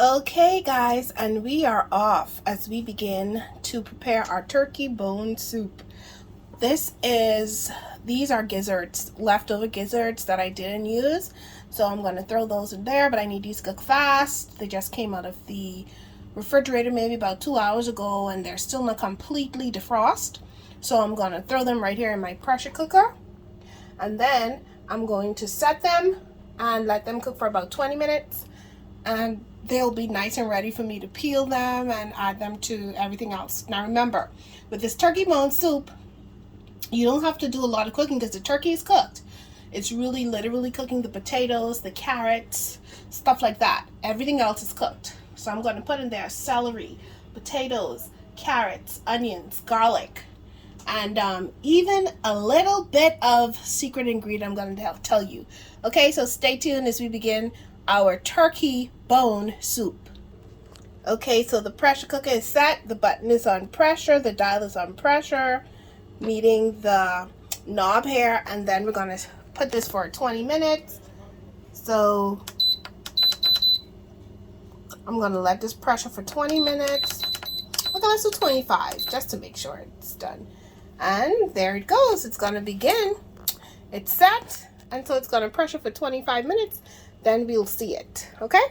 Okay guys, and we are off as we begin to prepare our turkey bone soup. These are gizzards, leftover gizzards that I didn't use. So I'm going to throw those in there, but I need these to cook fast. They just came out of the refrigerator maybe about 2 hours ago and they're still not completely defrosted. So I'm going to throw them right here in my pressure cooker. And then I'm going to set them and let them cook for about 20 minutes. And they'll be nice and ready for me to peel them and add them to everything else. Now remember, with this turkey bone soup, you don't have to do a lot of cooking because the turkey is cooked. It's really literally cooking the potatoes, the carrots, stuff like that. Everything else is cooked. So I'm going to put in there celery, potatoes, carrots, onions, garlic, and even a little bit of secret ingredient I'm going to tell you. Okay, so stay tuned as we begin our turkey bone soup. Okay, so the pressure cooker is set. The button is on pressure. The dial is on pressure, meeting the knob here, and then we're going to put this for 20 minutes. So I'm going to let this pressure for 20 minutes. Okay, let's do 25 just to make sure it's done. And there it goes. It's going to begin. It's set, and so it's going to pressure for 25 minutes. Then we'll see it. Okay,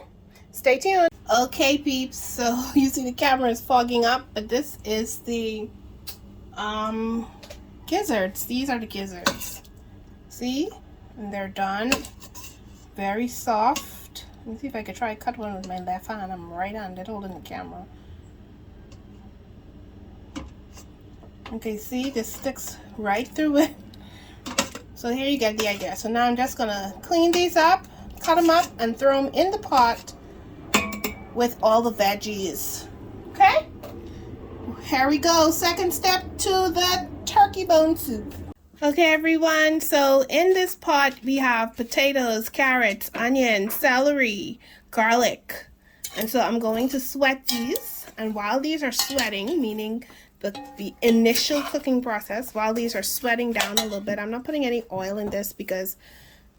stay tuned. Okay peeps, so you see the camera is fogging up, but this is the gizzards. These are the gizzards. See, and they're done. Very soft. Let me see if I could try to cut one with my left hand. I'm right-handed holding the camera. Okay, see, this sticks right through it. So here you get the idea. So now I'm just gonna clean these up, cut them up, and throw them in the pot with all the veggies. Okay, here we go. Second step to the turkey bone soup. Okay everyone, so in this pot we have potatoes, carrots, onion, celery, garlic, and so I'm going to sweat these. And while these are sweating, meaning the initial cooking process, while these are sweating down a little bit, I'm not putting any oil in this because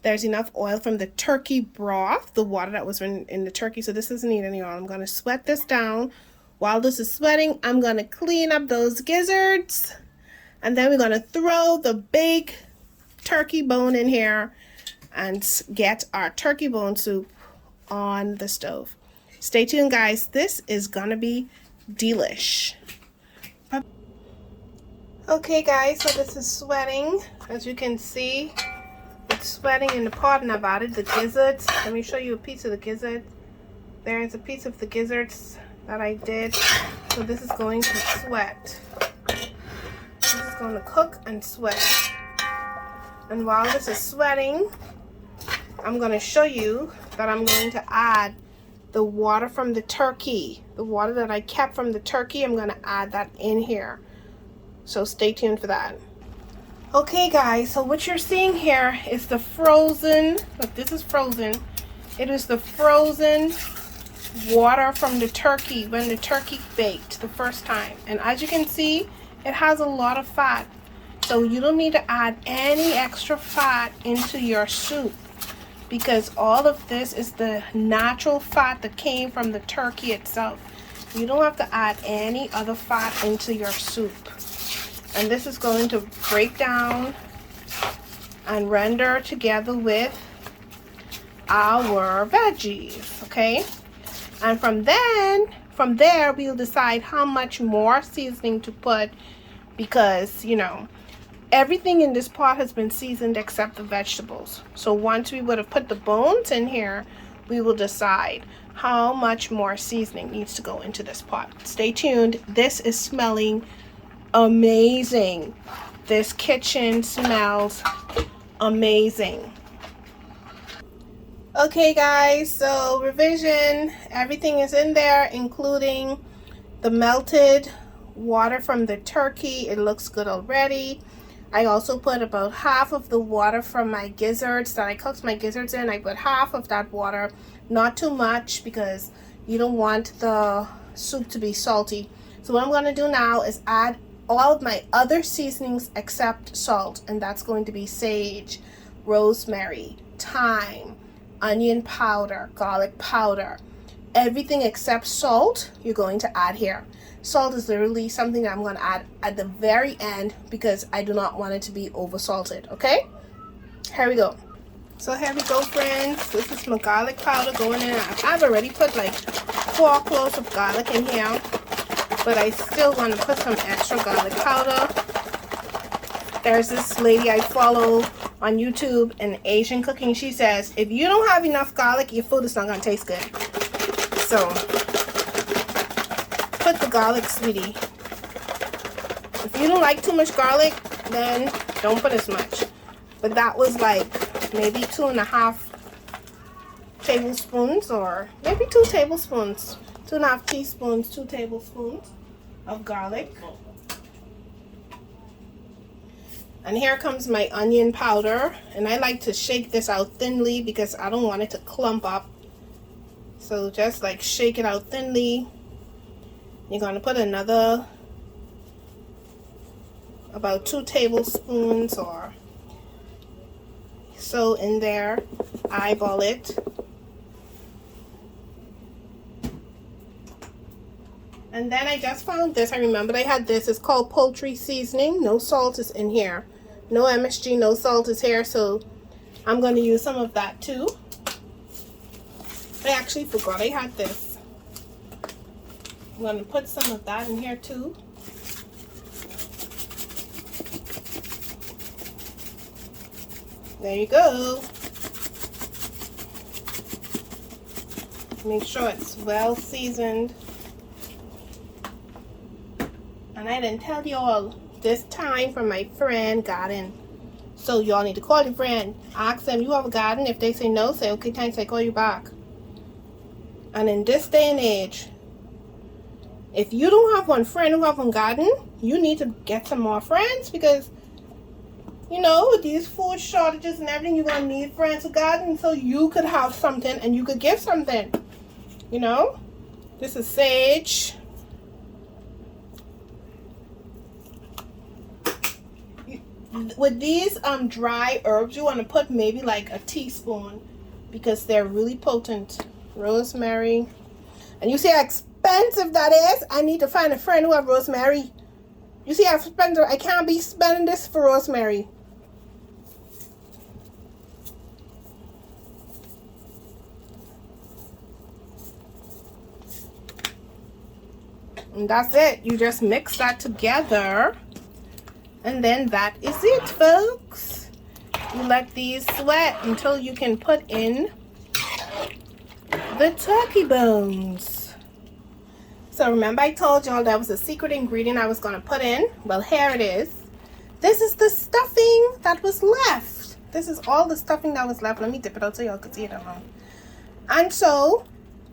there's enough oil from the turkey broth, the water that was in the turkey, so this doesn't need any oil. I'm going to sweat this down. While this is sweating, I'm going to clean up those gizzards, and then we're going to throw the big turkey bone in here and get our turkey bone soup on the stove. Stay tuned guys, this is going to be delish. Okay guys, so this is sweating. As you can see, it's sweating in the pot, and I've added the gizzards. Let me show you a piece of the gizzard. There is a piece of the gizzards that I did. So this is going to sweat. This is going to cook and sweat. And while this is sweating, I'm going to show you that I'm going to add the water from the turkey. The water that I kept from the turkey, I'm going to add that in here. So stay tuned for that. Okay guys, so what you're seeing here is the frozen, look, this is frozen. It is the frozen water from the turkey when the turkey baked the first time. And as you can see, it has a lot of fat. So you don't need to add any extra fat into your soup because all of this is the natural fat that came from the turkey itself. You don't have to add any other fat into your soup. And this is going to break down and render together with our veggies, okay? And from there, we'll decide how much more seasoning to put because, you know, everything in this pot has been seasoned except the vegetables. So once we would have put the bones in here, we will decide how much more seasoning needs to go into this pot. Stay tuned. This is smelling amazing. This kitchen smells amazing. Okay guys, so revision, everything is in there including the melted water from the turkey. It looks good already. I also put about half of the water from my gizzards that I cooked my gizzards in. I put half of that water, not too much because you don't want the soup to be salty. So what I'm going to do now is add all of my other seasonings except salt, and that's going to be sage, rosemary, thyme, onion powder, garlic powder, everything except salt you're going to add here. Salt is literally something that I'm going to add at the very end because I do not want it to be over salted. Okay, here we go. So here we go, friends. This is my garlic powder going in. I've already put like 4 cloves of garlic in here, but I still want to put some extra garlic powder. There's this lady I follow on YouTube in Asian cooking. She says, if you don't have enough garlic, your food is not going to taste good. So, put the garlic, sweetie. If you don't like too much garlic, then don't put as much. But that was like maybe 2.5 tablespoons, or maybe 2 tablespoons. 2.5 teaspoons, 2 tablespoons of garlic. And here comes my onion powder. And I like to shake this out thinly because I don't want it to clump up. So just like shake it out thinly. You're going to put another about 2 tablespoons or so in there. Eyeball it. And then I just found this. I remembered I had this. It's called Poultry Seasoning. No salt is in here. No MSG, no salt is here. So I'm going to use some of that too. I actually forgot I had this. I'm going to put some of that in here too. There you go. Make sure it's well seasoned. And I didn't tell y'all this time from my friend garden. So y'all need to call your friend. Ask them, you have a garden? If they say no, say, okay, thanks, I call you back. And in this day and age, if you don't have one friend who have one garden, you need to get some more friends because, you know, with these food shortages and everything, you're going to need friends who garden so you could have something and you could give something. You know? This is sage. With these dry herbs, you want to put maybe like a teaspoon because they're really potent. Rosemary. And you see how expensive that is? I need to find a friend who have rosemary. You see how expensive? I can't be spending this for rosemary. And that's it. You just mix that together. And then that is it, folks. You let these sweat until you can put in the turkey bones. So remember I told y'all that was a secret ingredient I was going to put in? Well, here it is. This is the stuffing that was left. This is all the stuffing that was left. Let me dip it out so y'all can see it alone. And so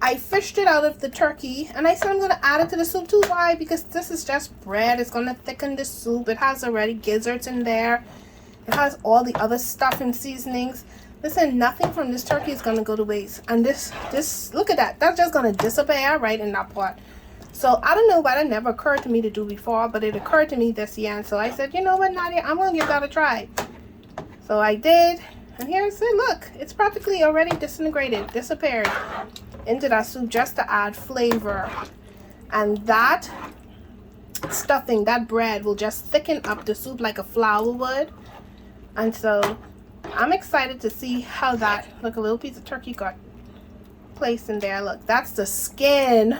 I fished it out of the turkey and I said I'm going to add it to the soup too. Why? Because this is just bread. It's going to thicken the soup. It has already gizzards in there. It has all the other stuff and seasonings. Listen, nothing from this turkey is going to go to waste. And this, look at that. That's just going to disappear right in that pot. So I don't know why that never occurred to me to do before, but it occurred to me this year. And so I said, you know what, Nadia, I'm going to give that a try. So I did. And here's it. Look, it's practically already disintegrated, disappeared into that soup just to add flavor. And that stuffing, that bread will just thicken up the soup like a flour would. And so I'm excited to see how that, look, a little piece of turkey got placed in there. Look, that's the skin.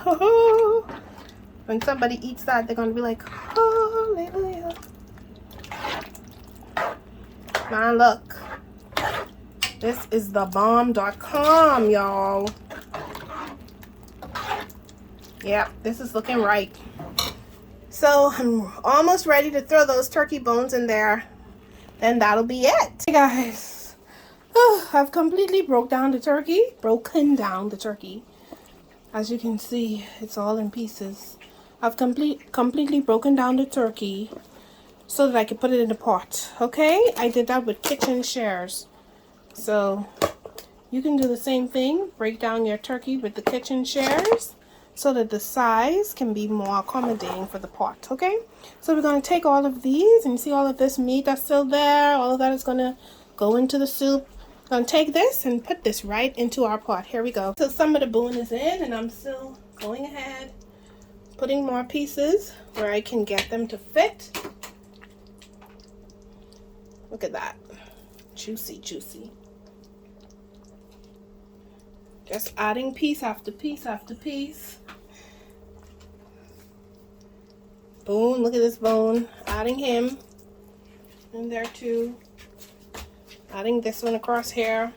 When somebody eats that, they're going to be like, hallelujah. Man, look. This is thebomb.com, y'all. Yep, this is looking right. So I'm almost ready to throw those turkey bones in there. Then that'll be it. Hey guys, I've completely broken down the turkey. As you can see, it's all in pieces. I've completely broken down the turkey so that I can put it in the pot. Okay, I did that with kitchen shares. So you can do the same thing. Break down your turkey with the kitchen shares so that the size can be more accommodating for the pot. Okay, so we're going to take all of these and see all of this meat that's still there. All of that is going to go into the soup. Gonna take this and put this right into our pot. Here we go. So some of the bone is in, and I'm still going ahead, putting more pieces where I can get them to fit. Look at that. Juicy, juicy. Just adding piece after piece after piece. Boom, look at this bone. Adding him in there too. Adding this one across here.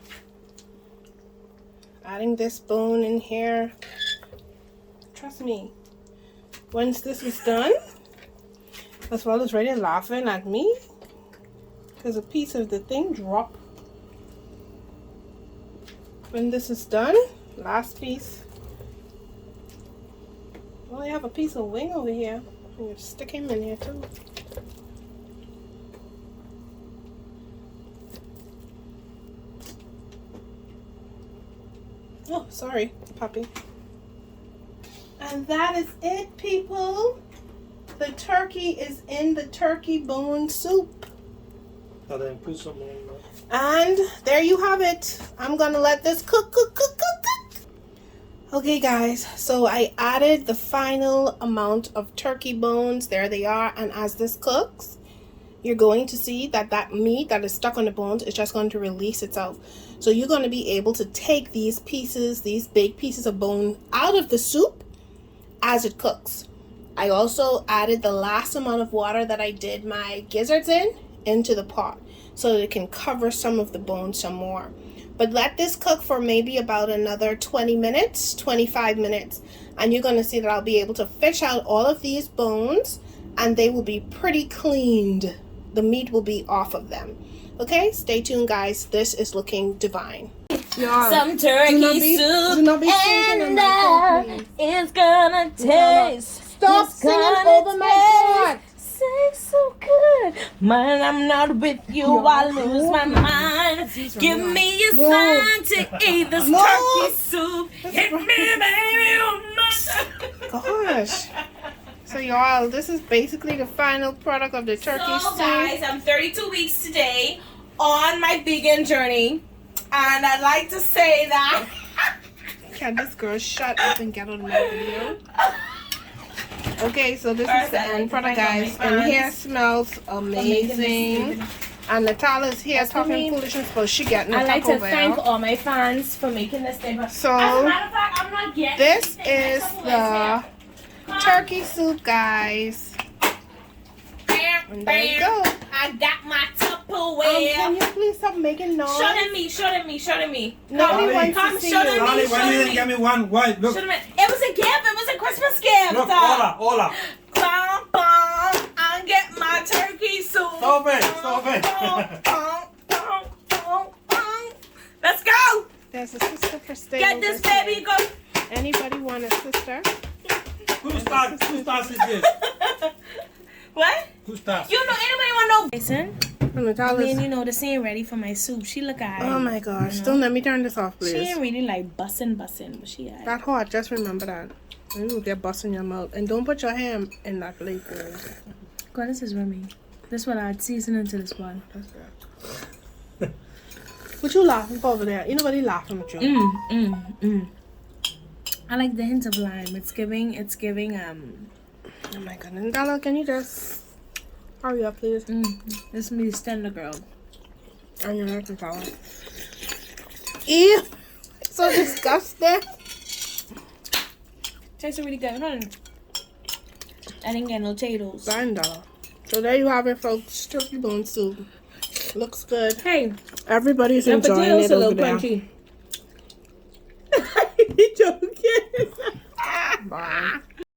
Adding this bone in here. Trust me, once this is done, as well as ready laughing at me because a piece of the thing dropped. When this is done, last piece. Well, I have a piece of wing over here. I'm gonna stick him in here too. Oh, sorry, puppy. And that is it, people. The turkey is in the turkey bone soup. Then put some more. And there you have it. I'm gonna let this cook. Okay, guys, so I added the final amount of turkey bones. There they are. And as this cooks, you're going to see that that meat that is stuck on the bones is just going to release itself. So you're going to be able to take these pieces, these big pieces of bone out of the soup as it cooks. I also added the last amount of water that I did my gizzards in into the pot so that it can cover some of the bone some more. But let this cook for maybe about another 20 minutes, 25 minutes. And you're going to see that I'll be able to fish out all of these bones and they will be pretty cleaned. The meat will be off of them. Okay, stay tuned, guys. This is looking divine. Some turkey soup and it's gonna taste. Stop singing over my part. Say so good. Man, I'm not with you. I lose my mind. Give me a sign to eat this turkey soup. Hit me, baby, on my Gosh. So y'all, this is basically the final product of the turkey soup. So guys, I'm 32 weeks today on my vegan journey, and I'd like to say that Can this girl shut up and get on my video? Okay, so this is the end product, guys, and here smells amazing. And Natala's here talking foolishness, but she getting I'd like to Taco thank Bell. all my fans for making this thing. So as a matter of fact, I'm not getting this is the turkey soup, guys. And there you go. I got my Tupperware. Can you please stop making noise? Shouldn't me. Nobody wants to see you. Why you didn't give me one white? Look, It was a gift. It was a Christmas gift. look, hola. Bum, bum. I get my turkey soup. Stop it. Let's go. There's a sister for stay. Get this baby go. Anybody want a sister? Whose task is this? What? Whose task? You know anybody want no? Listen. Natala's. You know the scene ready for my soup. She look at. Oh my gosh! Don't let me turn this off, She please. ain't really like bussin', but she alright. That hot. Just remember that. You will get bust in your mouth, and don't put your ham in that plate, girl. God, this is Remy. This one I add seasoning to this one. That's good. What you laughing for over there? Ain't nobody laughing at you. I like the hint of lime. It's giving. Oh my goodness, Dalla, can you just hurry up, please? This me stand the girl. On your neck and power. Ew! So disgusting. Tastes really good. Hold on. I didn't get no potatoes. Fine, Dalla. So there you have it, folks. Turkey bone soup. Looks good. Hey, Everybody's the enjoying potatoes it a over little there. crunchy.